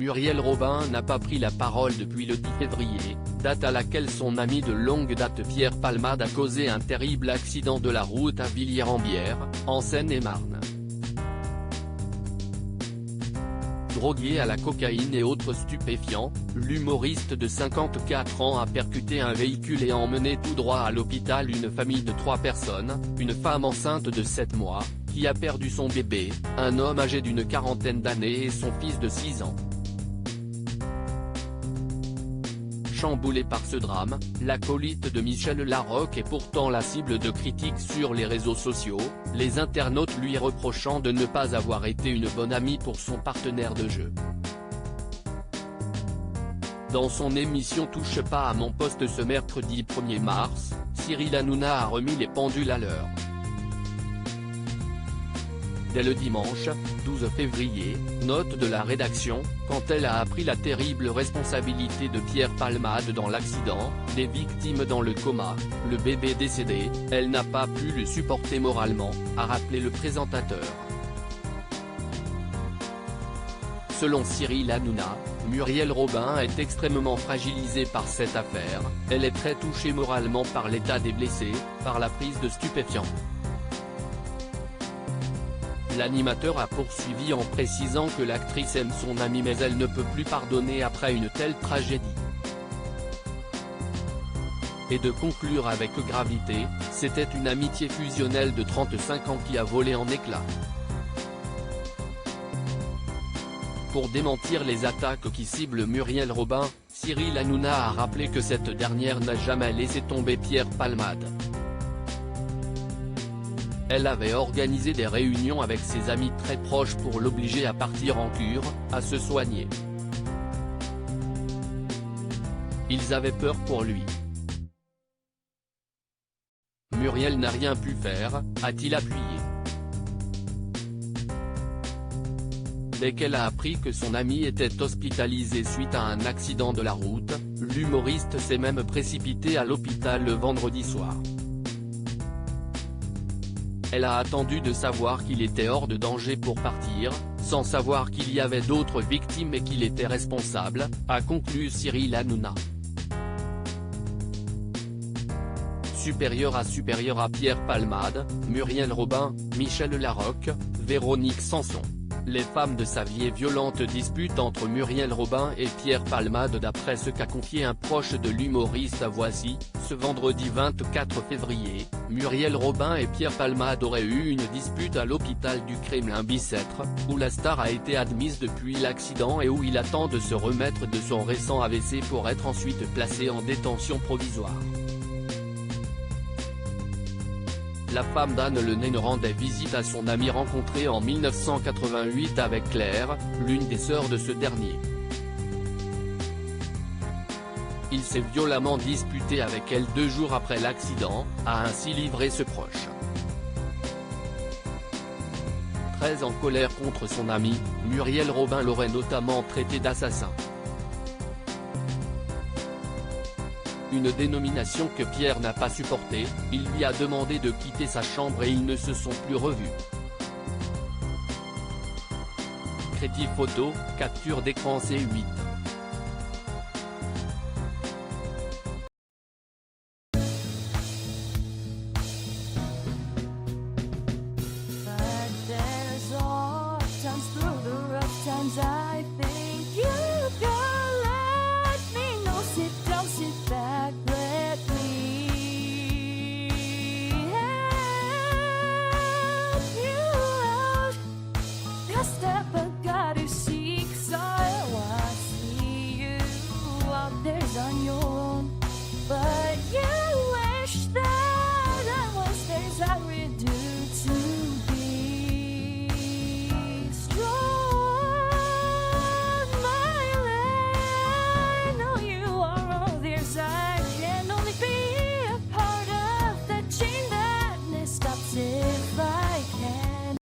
Muriel Robin n'a pas pris la parole depuis le 10 février, date à laquelle son ami de longue date Pierre Palmade a causé un terrible accident de la route à Villiers-en-Bière, en Seine-et-Marne. Drogué à la cocaïne et autres stupéfiants, l'humoriste de 54 ans a percuté un véhicule et emmené tout droit à l'hôpital une famille de 3 personnes, une femme enceinte de 7 mois, qui a perdu son bébé, un homme âgé d'une quarantaine d'années et son fils de 6 ans. Chamboulé par ce drame, l'acolyte de Michel Larocque est pourtant la cible de critiques sur les réseaux sociaux, les internautes lui reprochant de ne pas avoir été une bonne amie pour son partenaire de jeu. Dans son émission Touche pas à mon poste ce mercredi 1er mars, Cyril Hanouna a remis les pendules à l'heure. Dès le dimanche, 12 février, note de la rédaction, quand elle a appris la terrible responsabilité de Pierre Palmade dans l'accident, les victimes dans le coma, le bébé décédé, elle n'a pas pu le supporter moralement, a rappelé le présentateur. Selon Cyril Hanouna, Muriel Robin est extrêmement fragilisée par cette affaire, elle est très touchée moralement par l'état des blessés, par la prise de stupéfiants. L'animateur a poursuivi en précisant que l'actrice aime son amie mais elle ne peut plus pardonner après une telle tragédie. Et de conclure avec gravité, c'était une amitié fusionnelle de 35 ans qui a volé en éclats. Pour démentir les attaques qui ciblent Muriel Robin, Cyril Hanouna a rappelé que cette dernière n'a jamais laissé tomber Pierre Palmade. Elle avait organisé des réunions avec ses amis très proches pour l'obliger à partir en cure, à se soigner. Ils avaient peur pour lui. Muriel n'a rien pu faire, a-t-il appuyé. Dès qu'elle a appris que son ami était hospitalisé suite à un accident de la route, l'humoriste s'est même précipité à l'hôpital le vendredi soir. Elle a attendu de savoir qu'il était hors de danger pour partir, sans savoir qu'il y avait d'autres victimes et qu'il était responsable, a conclu Cyril Hanouna. Supérieur à Pierre Palmade, Muriel Robin, Michel Larocque, Véronique Sanson. Les femmes de sa vie et violente dispute entre Muriel Robin et Pierre Palmade d'après ce qu'a confié un proche de l'humoriste à Voici, ce vendredi 24 février, Muriel Robin et Pierre Palmade auraient eu une dispute à l'hôpital du Kremlin-Bicêtre, où la star a été admise depuis l'accident et où il attend de se remettre de son récent AVC pour être ensuite placé en détention provisoire. La femme d'Anne Le Naine rendait visite à son ami rencontré en 1988 avec Claire, l'une des sœurs de ce dernier. Il s'est violemment disputé avec elle 2 jours après l'accident, a ainsi livré ce proche. Très en colère contre son ami, Muriel Robin l'aurait notamment traité d'assassin. Une dénomination que Pierre n'a pas supportée, il lui a demandé de quitter sa chambre et ils ne se sont plus revus. Crédit photo, capture d'écran C8. On your